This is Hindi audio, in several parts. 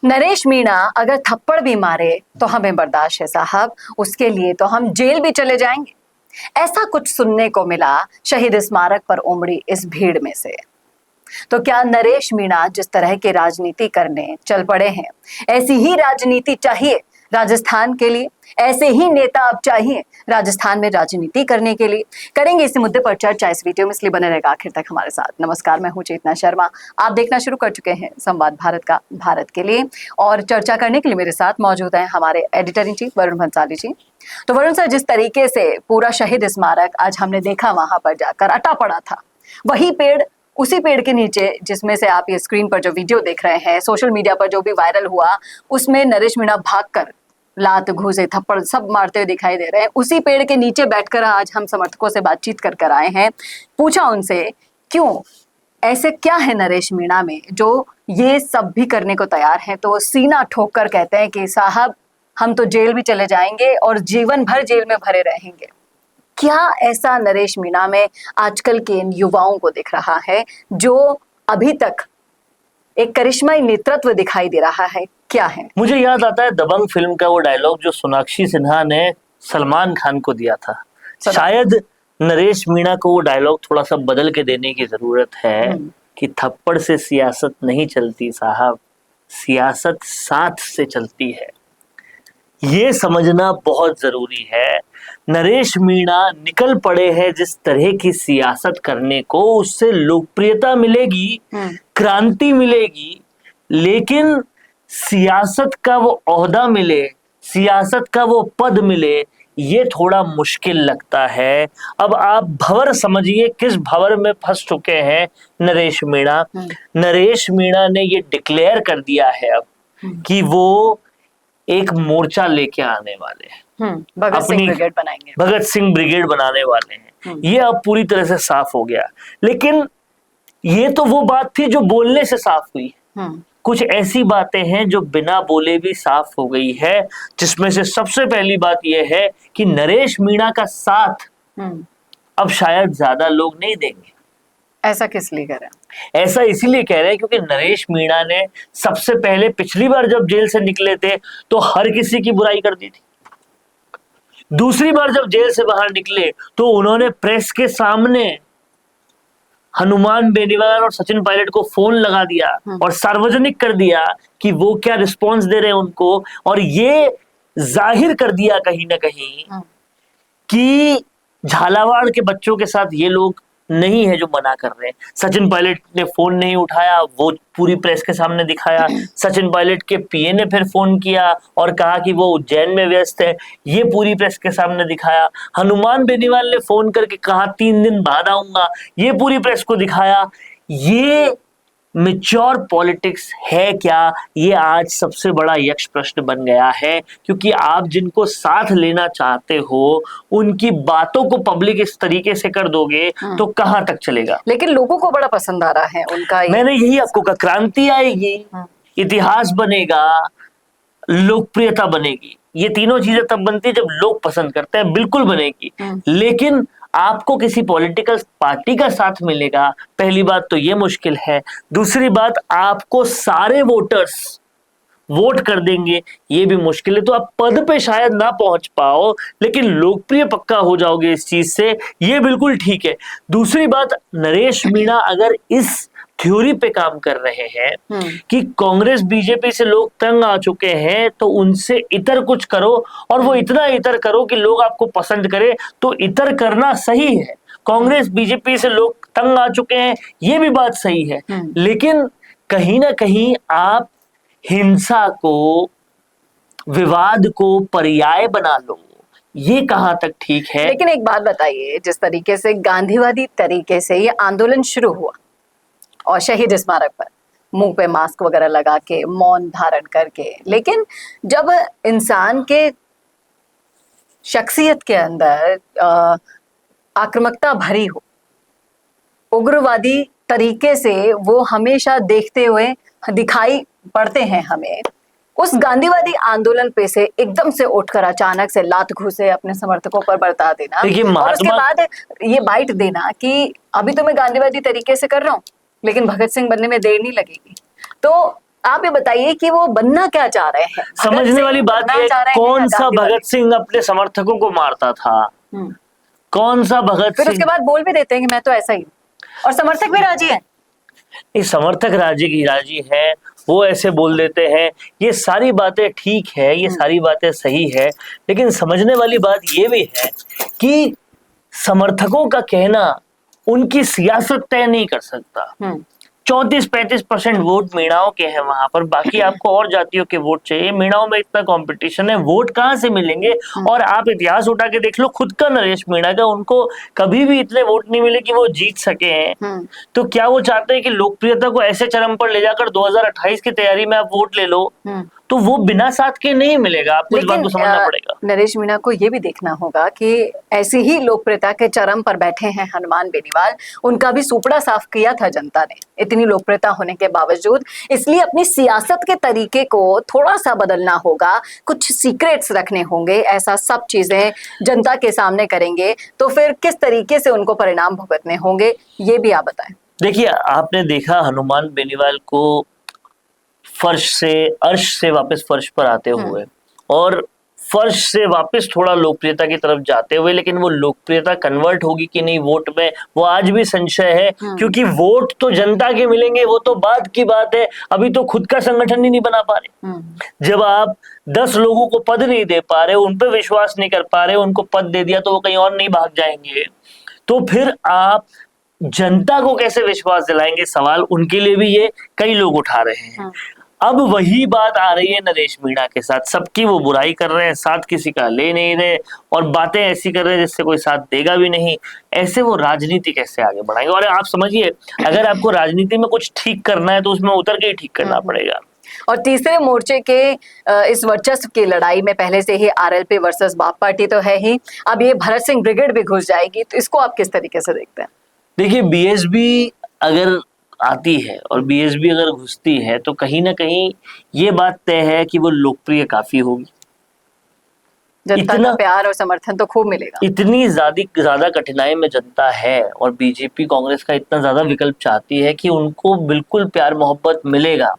नरेश मीणा अगर थप्पड़ भी मारे तो हमें बर्दाश्त है साहब, उसके लिए तो हम जेल भी चले जाएंगे। ऐसा कुछ सुनने को मिला शहीद स्मारक पर उमड़ी इस भीड़ में से। तो क्या नरेश मीणा जिस तरह की राजनीति करने चल पड़े हैं, ऐसी ही राजनीति चाहिए राजस्थान के लिए? ऐसे ही नेता अब चाहिए राजस्थान में राजनीति करने के लिए? करेंगे इसी मुद्दे पर चर्चा इस वीडियो में, इसलिए बने रहेगा आखिर तक हमारे साथ। नमस्कार, मैं हूं चेतना शर्मा। आप देखना शुरू कर चुके हैं संवाद भारत का, भारत के लिए। और चर्चा करने के लिए मेरे साथ मौजूद हैं हमारे editor in chief Varun Bhansali ji. तो वरुण सर, जिस तरीके से पूरा शहीद स्मारक आज हमने देखा, वहां पर जाकर अटा पड़ा था, वही पेड़, उसी पेड़ के नीचे जिसमें से आप ये स्क्रीन पर जो वीडियो देख रहे हैं, सोशल मीडिया पर जो भी वायरल हुआ, उसमें नरेश मीणा भागकर लात घूसे थप्पड़ सब मारते हुए दिखाई दे रहे हैं। उसी पेड़ के नीचे बैठकर आज हम समर्थकों से बातचीत कर आए हैं। पूछा उनसे, क्यों, ऐसे क्या है नरेश मीणा में जो ये सब भी करने को तैयार हैं? तो सीना ठोक कर कहते हैं कि साहब, हम तो जेल भी चले जाएंगे और जीवन भर जेल में भरे रहेंगे। क्या ऐसा नरेश मीणा में आजकल के इन युवाओं को दिख रहा है जो अभी तक एक करिश्माई नेतृत्व दिखाई दे रहा है? क्या है? मुझे याद आता है दबंग फिल्म का वो डायलॉग जो सोनाक्षी सिन्हा ने सलमान खान को दिया था। शायद नरेश मीणा को वो डायलॉग थोड़ा सा बदल के देने की जरूरत है कि थप्पड़ से सियासत नहीं चलती साहब, सियासत साथ से चलती है। ये समझना बहुत जरूरी है। नरेश मीणा निकल पड़े हैं जिस तरह की सियासत करने को, उससे लोकप्रियता मिलेगी, क्रांति मिलेगी, लेकिन सियासत का वो ओहदा मिले, सियासत का वो पद मिले, ये थोड़ा मुश्किल लगता है। अब आप भंवर समझिए किस भंवर में फंस चुके हैं नरेश मीणा। नरेश मीणा ने ये डिक्लेयर कर दिया है अब कि वो एक मोर्चा लेके आने वाले हैं, भगत सिंह ब्रिगेड बनाएंगे, भगत सिंह ब्रिगेड बनाने वाले हैं। ये अब पूरी तरह से साफ हो गया। लेकिन ये तो वो बात थी जो बोलने से साफ हुई। कुछ ऐसी बातें हैं जो बिना बोले भी साफ हो गई है, जिसमें से सबसे पहली बात यह है कि नरेश मीणा का साथ अब शायद ज्यादा लोग नहीं देंगे। ऐसा किस लिए कह रहे हैं? ऐसा इसीलिए कह रहे हैं क्योंकि नरेश मीणा ने सबसे पहले पिछली बार जब जेल से निकले थे तो हर किसी की बुराई कर दी थी। दूसरी बार जब जेल से बाहर निकले तो उन्होंने प्रेस के सामने हनुमान बेनीवाल और सचिन पायलट को फोन लगा दिया और सार्वजनिक कर दिया कि वो क्या रिस्पॉन्स दे रहे हैं उनको, और ये जाहिर कर दिया कहीं ना कहीं कि झालावाड़ के बच्चों के साथ ये लोग नहीं है जो मना कर रहे हैं। सचिन पायलट ने फोन नहीं उठाया, वो पूरी प्रेस के सामने दिखाया। सचिन पायलट के पीए ने फिर फोन किया और कहा कि वो उज्जैन में व्यस्त है, ये पूरी प्रेस के सामने दिखाया। हनुमान बेनीवाल ने फोन करके कहा 3 दिन बाद आऊंगा, ये पूरी प्रेस को दिखाया। ये मैच्योर पॉलिटिक्स है क्या? ये आज सबसे बड़ा यक्ष प्रश्न बन गया है, क्योंकि आप जिनको साथ लेना चाहते हो उनकी बातों को पब्लिक इस तरीके से कर दोगे तो कहां तक चलेगा? लेकिन लोगों को बड़ा पसंद आ रहा है उनका। मैंने यही आपको कहा, क्रांति आएगी, इतिहास बनेगा, लोकप्रियता बनेगी। ये तीनों चीजें तब बनती है जब लोग पसंद करते हैं, बिल्कुल बनेगी। लेकिन आपको किसी पॉलिटिकल पार्टी का साथ मिलेगा, पहली बात तो ये मुश्किल है। दूसरी बात, आपको सारे वोटर्स वोट कर देंगे, ये भी मुश्किल है। तो आप पद पे शायद ना पहुंच पाओ, लेकिन लोकप्रिय पक्का हो जाओगे इस चीज से, ये बिल्कुल ठीक है। दूसरी बात, नरेश मीणा अगर इस थ्योरी पे काम कर रहे हैं कि कांग्रेस बीजेपी से लोग तंग आ चुके हैं तो उनसे इतर कुछ करो, और वो इतना इतर करो कि लोग आपको पसंद करें, तो इतर करना सही है। कांग्रेस बीजेपी से लोग तंग आ चुके हैं, ये भी बात सही है। लेकिन कहीं ना कहीं आप हिंसा को, विवाद को पर्याय बना लो, ये कहां तक ठीक है? लेकिन एक बात बताइए, जिस तरीके से गांधीवादी तरीके से ये आंदोलन शुरू हुआ और शहीद स्मारक पर मुंह पे मास्क वगैरह लगा के, मौन धारण करके, लेकिन जब इंसान के शख्सियत के अंदर आक्रामकता भरी हो, उग्रवादी तरीके से वो हमेशा देखते हुए दिखाई पड़ते हैं हमें, उस गांधीवादी आंदोलन पे से एकदम से उठकर अचानक से लात घूसे अपने समर्थकों पर बरता देना और उसके बाद ये बाइट देना कि अभी तो मैं गांधीवादी तरीके से कर रहा हूँ, लेकिन भगत सिंह बनने में देर नहीं लगेगी। तो आप ये बताइए कि वो बनना क्या चाह रहे हैं? समझने वाली बात बनना है, चाह रहे हैं कौन या सा गांधी वाले? भगत सिंह अपने समर्थकों को मारता था? हम्म। कौन सा भगत फिर उसके सिंह? बाद बोल भी देते हैं कि मैं तो ऐसा ही हूं, और समर्थक भी राजी है। ये समर्थक राजी है, वो ऐसे बोल देते हैं। ये सारी बातें ठीक है, ये सारी बातें सही है, लेकिन समझने वाली बात ये भी है कि समर्थकों का कहना उनकी सियासत तय नहीं कर सकता। 34-35% वोट मीणाओं के हैं वहां पर, बाकी आपको और जातियों के वोट चाहिए। मीणाओं में इतना कंपटीशन है, वोट कहाँ से मिलेंगे? और आप इतिहास उठा के देख लो, खुद का नरेश मीणा का, उनको कभी भी इतने वोट नहीं मिले कि वो जीत सके हैं। तो क्या वो चाहते हैं कि लोकप्रियता को ऐसे चरम पर ले जाकर 2028 की तैयारी में आप वोट ले लो? तो वो बिना साथ के नहीं मिलेगा, आपको इस बात को समझना पड़ेगा। नरेश मीणा को ये भी देखना होगा कि ऐसी ही लोकप्रियता के चरम पर बैठे हैं हनुमान बेनीवाल, उनका भी सुपड़ा साफ किया था जनता ने इतनी लोकप्रियता होने के बावजूद। इसलिए अपनी सियासत के तरीके को थोड़ा सा बदलना होगा, कुछ सीक्रेट्स रखने होंगे, ऐसा सब चीजें जनता के सामने करेंगे तो फिर किस तरीके से उनको परिणाम भुगतने होंगे, ये भी आप बताएं। देखिए, आपने देखा हनुमान बेनीवाल को फर्श से, अर्श से वापस फर्श पर आते हुए, और फर्श से वापस थोड़ा लोकप्रियता की तरफ जाते हुए, लेकिन वो लोकप्रियता कन्वर्ट होगी कि नहीं वोट में, वो आज भी संशय है। क्योंकि वोट तो जनता के मिलेंगे, वो तो बाद की बात है, अभी तो खुद का संगठन ही नहीं बना पा रहे। जब आप 10 लोगों को पद नहीं दे पा रहे, उन पर विश्वास नहीं कर पा रहे, उनको पद दे दिया तो वो कहीं और नहीं भाग जाएंगे, तो फिर आप जनता को कैसे विश्वास दिलाएंगे? सवाल उनके लिए भी ये कई लोग उठा रहे हैं। अब वही बात आ रही है नरेश मीणा के साथ, सबकी वो बुराई कर रहे हैं, साथ किसी का ले नहीं रहे, और बातें ऐसी कर रहे हैं जिससे कोई साथ देगा भी नहीं। ऐसे वो राजनीति कैसे आगे बढ़ाएंगे? और आप समझिए, अगर आपको राजनीति में कुछ ठीक करना है तो उसमें उतर के ही ठीक करना पड़ेगा। और तीसरे मोर्चे के इस वर्चस्व की लड़ाई में पहले से ही आरएलपी वर्सेस बाप पार्टी तो है ही, अब ये भरत सिंह ब्रिगेड भी घुस जाएगी, तो इसको आप किस तरीके से देखते हैं? देखिए, बीएसबी अगर आती है और बीएसबी अगर घुसती है तो कहीं ना कहीं ये बात तय है कि वो लोकप्रिय काफी होगी, जनता का प्यार और समर्थन तो खूब मिलेगा। इतनी ज्यादा कठिनाई में जनता है, और बीजेपी कांग्रेस का इतना ज्यादा विकल्प चाहती है कि उनको बिल्कुल प्यार मोहब्बत मिलेगा,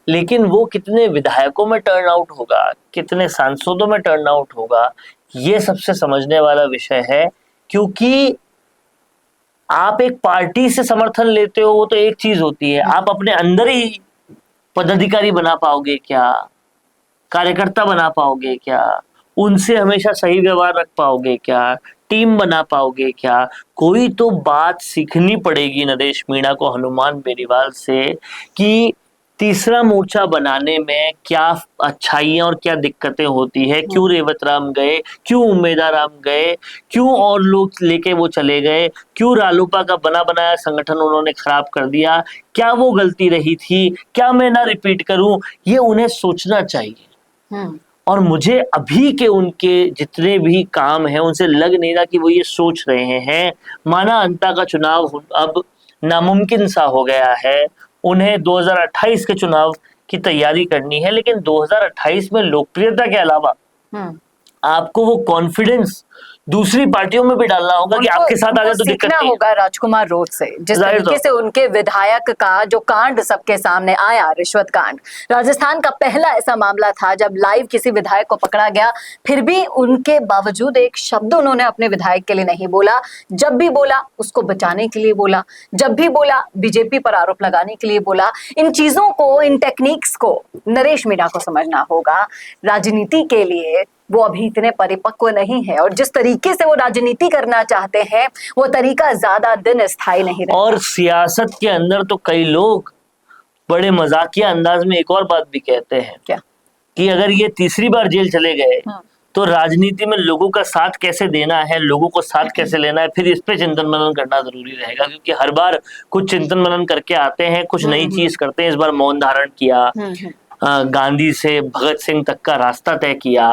लेकिन वो कितने विधायकों में टर्न आउट होगा, कितने सांसदों में टर्न आउट होगा, ये सबसे समझने वाला विषय है। क्योंकि आप एक पार्टी से समर्थन लेते हो वो तो एक चीज होती है, आप अपने अंदर ही पदाधिकारी बना पाओगे क्या? कार्यकर्ता बना पाओगे क्या? उनसे हमेशा सही व्यवहार रख पाओगे क्या? टीम बना पाओगे क्या? कोई तो बात सीखनी पड़ेगी नरेश मीणा को हनुमान बेनीवाल से कि तीसरा मोर्चा बनाने में क्या अच्छाइयां और क्या दिक्कतें होती है, क्यों रेवत राम गए, क्यों उम्मेदा राम गए, क्यों और लोग लेके वो चले गए, क्यों रालोपा का बना बनाया संगठन उन्होंने खराब कर दिया, क्या वो गलती रही थी, क्या मैं ना रिपीट करूं, ये उन्हें सोचना चाहिए। और मुझे अभी के उनके जितने भी काम हैं उनसे लग नहीं रहा कि वो ये सोच रहे हैं। माना अंता का चुनाव अब नामुमकिन सा हो गया है, उन्हें 2028 के चुनाव की तैयारी करनी है, लेकिन 2028 में लोकप्रियता के अलावा आपको वो कॉन्फिडेंस दूसरी पार्टियों में भी डालना होगा कि आपके साथ आ जाए तो दिक्कत नहीं होगा। राजकुमार रोड से जिस तरीके से उनके विधायक का जो कांड सबके सामने आया, रिश्वत कांड, राजस्थान का पहला ऐसा मामला था जब लाइव किसी विधायक को पकड़ा गया, फिर भी उनके बावजूद एक शब्द उन्होंने अपने विधायक के लिए नहीं बोला। जब भी बोला उसको बचाने के लिए बोला, जब भी बोला बीजेपी पर आरोप लगाने के लिए बोला। इन चीजों को, इन टेक्निक्स को नरेश मीणा को समझना होगा। राजनीति के लिए वो अभी इतने परिपक्व नहीं है, और जिस तरीके से वो राजनीति करना चाहते हैं वो तरीका ज्यादा दिन स्थायी नहीं रहता। और सियासत के अंदर तो कई लोग बड़े मजाकिया अंदाज में एक और बात भी कहते हैं, क्या? कि अगर ये तीसरी बार जेल चले गए तो राजनीति में लोगों का साथ कैसे देना है, लोगों को साथ कैसे लेना है, फिर इस पे चिंतन मनन करना जरूरी रहेगा। क्योंकि हर बार कुछ चिंतन मनन करके आते हैं, कुछ नई चीज करते हैं। इस बार मौन धारण किया, गांधी से भगत सिंह तक का रास्ता तय किया।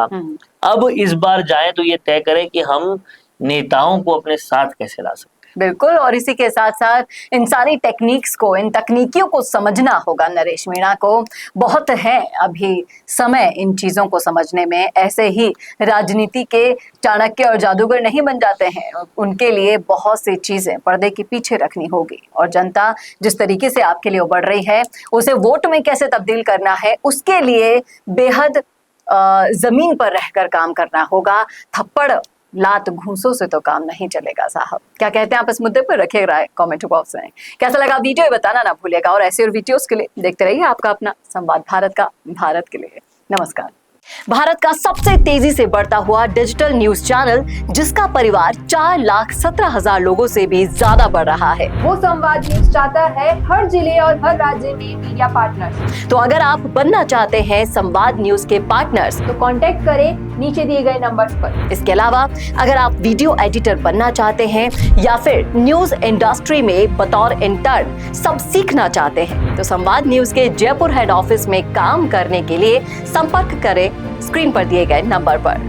अब इस बार जाएं तो ये तय करें कि हम नेताओं को अपने साथ कैसे ला सकते हैं। बिल्कुल, और इसी के साथ साथ इन सारी टेक्निक्स को, इन तकनीकियों को समझना होगा नरेश मीणा को। बहुत है अभी समय इन चीजों को समझने में। ऐसे ही राजनीति के चाणक्य और जादूगर नहीं बन जाते हैं, उनके लिए बहुत सी चीजें पर्दे के पीछे रखनी होगी। और जनता जिस तरीके से आपके लिए उबड़ रही है, उसे वोट में कैसे तब्दील करना है, उसके लिए बेहद जमीन पर रहकर काम करना होगा। थप्पड़ लात घूंसों से तो काम नहीं चलेगा साहब। क्या कहते हैं आप इस मुद्दे पर? रखिए राय कमेंट बॉक्स में। कैसा लगा वीडियो ये बताना ना भूलिएगा, और ऐसे और वीडियोस के लिए देखते रहिए आपका अपना संवाद भारत का, भारत के लिए। नमस्कार। भारत का सबसे तेजी से बढ़ता हुआ डिजिटल न्यूज चैनल, जिसका परिवार 4,17,000 लोगों से भी ज्यादा बढ़ रहा है, वो संवाद न्यूज चाहता है हर जिले और हर राज्य में मीडिया पार्टनर्स। तो अगर आप बनना चाहते हैं संवाद न्यूज के पार्टनर्स, तो कांटेक्ट करें नीचे दिए गए नंबर्स पर। इसके अलावा अगर आप वीडियो एडिटर बनना चाहते हैं या फिर न्यूज इंडस्ट्री में बतौर इंटर्न सब सीखना चाहते हैं, तो संवाद न्यूज के जयपुर हेड ऑफिस में काम करने के लिए संपर्क करें स्क्रीन पर दिए गए नंबर पर।